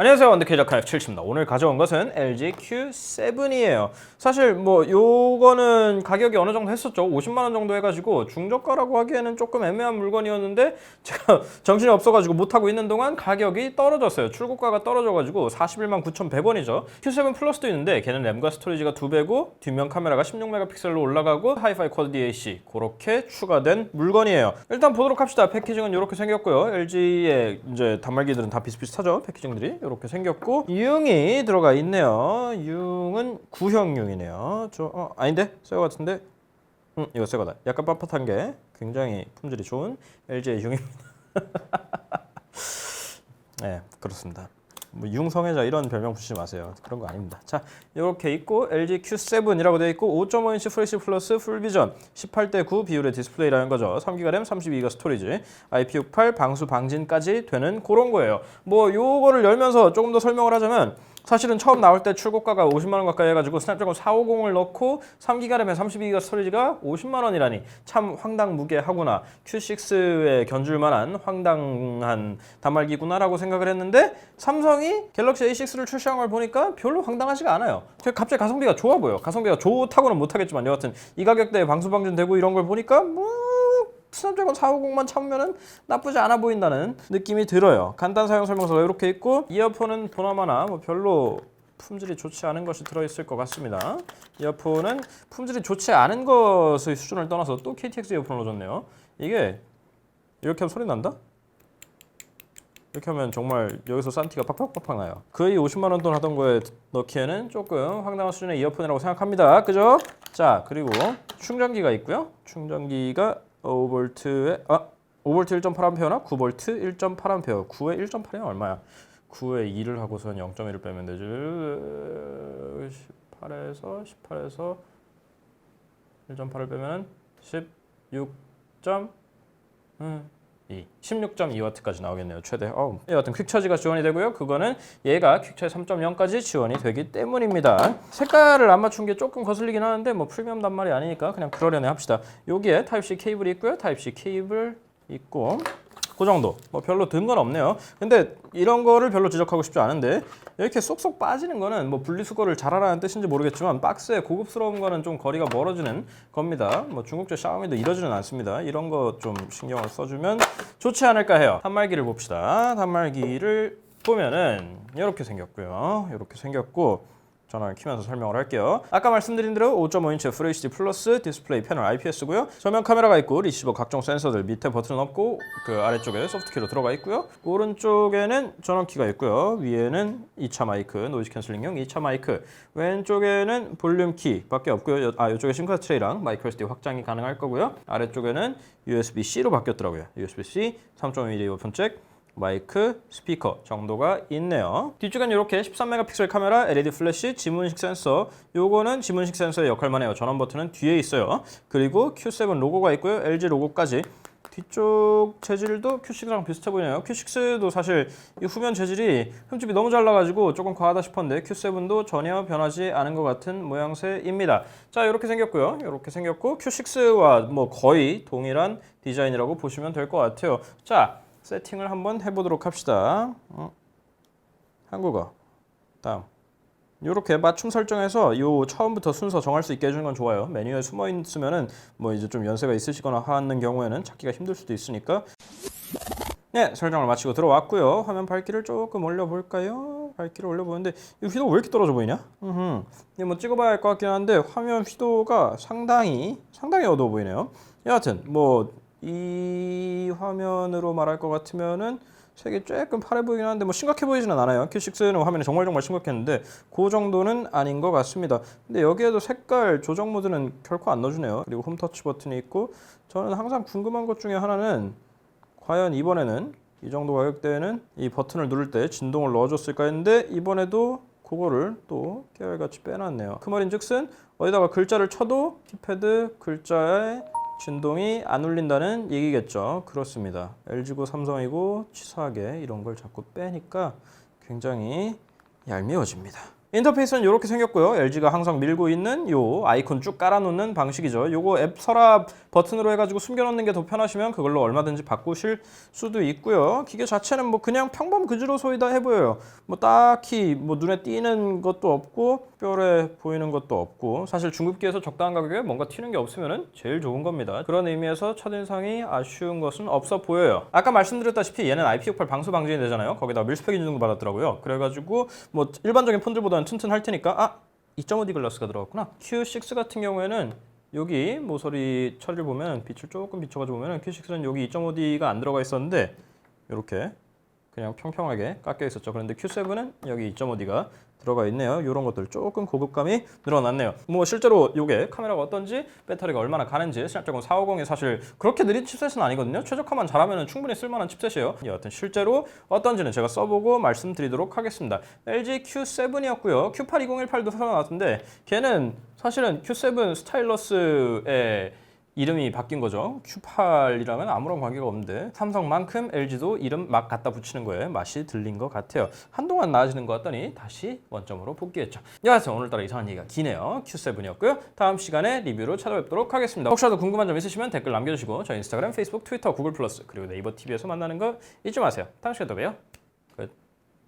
안녕하세요. 원더케이저 카약 7입니다. 오늘 가져온 것은 LG Q7이에요. 사실 뭐 요거는 가격이 어느 정도 했었죠. 50만 원 정도 해가지고 중저가라고 하기에는 조금 애매한 물건이었는데 제가 정신이 없어가지고 못하고 있는 동안 가격이 떨어졌어요. 출고가가 떨어져가지고 41만 9,100원이죠. Q7 플러스도 있는데 걔는 램과 스토리지가 2배고 뒷면 카메라가 16메가픽셀로 올라가고 하이파이 쿼드 DAC 그렇게 추가된 물건이에요. 일단 보도록 합시다. 패키징은 이렇게 생겼고요. LG의 이제 단말기들은 다 비슷비슷하죠. 패키징들이. 이렇게 생겼고 융이 들어가 있네요. 융은 구형 융이네요. 아닌데? 새거 같은데? 이거 새거다. 약간 빳빳한 게 굉장히 품질이 좋은 LG의 융입니다. 네, 그렇습니다. 뭐 융성애자 이런 별명 붙이지 마세요. 그런 거 아닙니다. 자, 이렇게 있고 LG Q7이라고 되어 있고 5.5인치 FHD 플러스 풀비전 18:9 비율의 디스플레이라는 거죠. 3기가 램, 32기가 스토리지, IP68 방수 방진까지 되는 그런 거예요. 뭐 요거를 열면서 조금 더 설명을 하자면 사실은 처음 나올 때 출고가가 50만 원 가까이 해가지고 스냅드래곤 450을 넣고 3기가 램에 32기가 스토리지가 50만 원이라니 참 황당무계하구나. Q6에 견줄 만한 황당한 단말기구나라고 생각을 했는데 삼성이 갤럭시 A6를 출시한 걸 보니까 별로 황당하지가 않아요. 갑자기 가성비가 좋아 보여. 가성비가 좋다고는 못하겠지만 여하튼 이 가격대에 방수방진되고 이런 걸 보니까 뭐 스냅드래곤 450만 참으면은 나쁘지 않아 보인다는 느낌이 들어요. 간단 사용 설명서가 이렇게 있고 이어폰은 보나마나 뭐 별로 품질이 좋지 않은 것이 들어있을 것 같습니다. 이어폰은 품질이 좋지 않은 것의 수준을 떠나서 또 KTX 이어폰을 넣어줬네요. 이게 이렇게 하면 소리 난다? 이렇게 하면 정말 여기서 산티가 팍팍팍팍 나요. 거의 50만 원 돈 하던 거에 넣기에는 조금 황당한 수준의 이어폰이라고 생각합니다. 그죠? 자, 그리고 충전기가 있고요. 충전기가 5V에 5V 1.8A나 9V 1.8A. 9에 1.8이면 얼마야? 9에 2를 하고선 0.1을 빼면 되지. 18에서 1.8을 빼면 16.2W까지 나오겠네요. 최대. 여하튼 퀵처지가 지원이 되고요. 그거는 얘가 퀵처지 3.0까지 지원이 되기 때문입니다. 색깔을 안 맞춘 게 조금 거슬리긴 하는데 뭐 프리미엄 단말이 아니니까 그냥 그러려니 합시다. 여기에 타입C 케이블이 있고요. 타입C 케이블 있고 그 정도. 뭐 별로 든 건 없네요. 근데 이런 거를 별로 지적하고 싶지 않은데 이렇게 쏙쏙 빠지는 거는 뭐 분리수거를 잘하라는 뜻인지 모르겠지만 박스에 고급스러운 거는 좀 거리가 멀어지는 겁니다. 뭐 중국제 샤오미도 이러지는 않습니다. 이런 거 좀 신경을 써주면 좋지 않을까 해요. 단말기를 봅시다. 단말기를 보면은 이렇게 생겼고요. 이렇게 생겼고 전화를 키면서 설명을 할게요. 아까 말씀드린 대로 5.5인치 FHD 플러스 디스플레이 패널 IPS고요. 전면 카메라가 있고 리시버 각종 센서들 밑에 버튼 없고 그 아래쪽에 소프트키로 들어가 있고요. 오른쪽에는 전원키가 있고요. 위에는 2차 마이크, 노이즈 캔슬링용 2차 마이크. 왼쪽에는 볼륨키 밖에 없고요. 이쪽에 심카드 트레이랑 마이크로 SD 확장이 가능할 거고요. 아래쪽에는 USB-C로 바뀌었더라고요. USB-C 3.1mm 오픈 잭, 마이크, 스피커 정도가 있네요. 뒤쪽엔 이렇게 13메가픽셀 카메라, LED 플래시, 지문식 센서. 요거는 지문식 센서의 역할만 해요. 전원 버튼은 뒤에 있어요. 그리고 Q7 로고가 있고요. LG 로고까지. 뒤쪽 재질도 Q6랑 비슷해 보이네요. Q6도 사실 이 후면 재질이 흠집이 너무 잘 나가지고 조금 과하다 싶었는데 Q7도 전혀 변하지 않은 것 같은 모양새입니다. 자, 이렇게 생겼고요. 이렇게 생겼고 Q6와 뭐 거의 동일한 디자인이라고 보시면 될 것 같아요. 자, 세팅을 한번 해보도록 합시다. 한국어. 다음. 이렇게 맞춤 설정해서 요 처음부터 순서 정할 수 있게 해주는 건 좋아요. 메뉴에 숨어 있으면은 뭐 이제 좀 연세가 있으시거나 하는 경우에는 찾기가 힘들 수도 있으니까. 네, 설정을 마치고 들어왔고요. 화면 밝기를 조금 올려볼까요? 밝기를 올려보는데 이 휘도가 왜 이렇게 떨어져 보이냐? 이거 뭐 찍어봐야 할 것 같긴 한데 화면 휘도가 상당히 어두워 보이네요. 여하튼 뭐 이 화면으로 말할 것 같으면은 색이 조금 파래 보이긴 하는데 뭐 심각해 보이지는 않아요. Q6는 화면이 정말 심각했는데 그 정도는 아닌 것 같습니다. 근데 여기에도 색깔 조정 모드는 결코 안 넣어주네요. 그리고 홈 터치 버튼이 있고 저는 항상 궁금한 것 중에 하나는 과연 이번에는 이 정도 가격대에는 이 버튼을 누를 때 진동을 넣어줬을까 했는데 이번에도 그거를 또 깨알같이 빼놨네요. 그 말인즉슨 어디다가 글자를 쳐도 키패드 글자에 진동이 안 울린다는 얘기겠죠. 그렇습니다. LG고 삼성이고 치사하게 이런 걸 자꾸 빼니까 굉장히 얄미워집니다. 인터페이스는 이렇게 생겼고요. LG가 항상 밀고 있는 요 아이콘 쭉 깔아놓는 방식이죠. 요거 앱 서랍 버튼으로 해가지고 숨겨놓는 게 더 편하시면 그걸로 얼마든지 바꾸실 수도 있고요. 기계 자체는 뭐 그냥 평범 그지로 소이다 해 보여요. 뭐 딱히 뭐 눈에 띄는 것도 없고 특별해 보이는 것도 없고 사실 중급기에서 적당한 가격에 뭔가 튀는 게 없으면 제일 좋은 겁니다. 그런 의미에서 첫인상이 아쉬운 것은 없어 보여요. 아까 말씀드렸다시피 얘는 IP68 방수 방진이 되잖아요. 거기다 밀스펙 인증도 받았더라고요. 그래가지고 뭐 일반적인 폰들보다는 튼튼할 테니까 2.5D 글라스가 들어갔구나. Q6 같은 경우에는 여기 모서리 처리를 보면 빛을 조금 비춰가지고 보면 Q6는 여기 2.5D가 안 들어가 있었는데 이렇게 그냥 평평하게 깎여 있었죠. 그런데 Q7은 여기 2.5D가 들어가 있네요. 이런 것들 조금 고급감이 늘어났네요. 뭐 실제로 이게 카메라가 어떤지 배터리가 얼마나 가는지 스냅드래곤 450이 사실 그렇게 느린 칩셋은 아니거든요. 최적화만 잘하면 충분히 쓸만한 칩셋이에요. 여하튼 실제로 어떤지는 제가 써보고 말씀드리도록 하겠습니다. LG Q7이었고요. Q8208도 새로 나왔는데 걔는 사실은 Q7 스타일러스의 이름이 바뀐 거죠. Q8이랑은 아무런 관계가 없는데 삼성만큼 LG도 이름 막 갖다 붙이는 거에 맛이 들린 것 같아요. 한동안 나아지는 것 같더니 다시 원점으로 복귀했죠. 여하튼 오늘따라 이상한 얘기가 기네요. Q7이었고요. 다음 시간에 리뷰로 찾아뵙도록 하겠습니다. 혹시라도 궁금한 점 있으시면 댓글 남겨주시고 저희 인스타그램, 페이스북, 트위터, 구글 플러스 그리고 네이버 TV에서 만나는 거 잊지 마세요. 다음 시간에 또 봬요.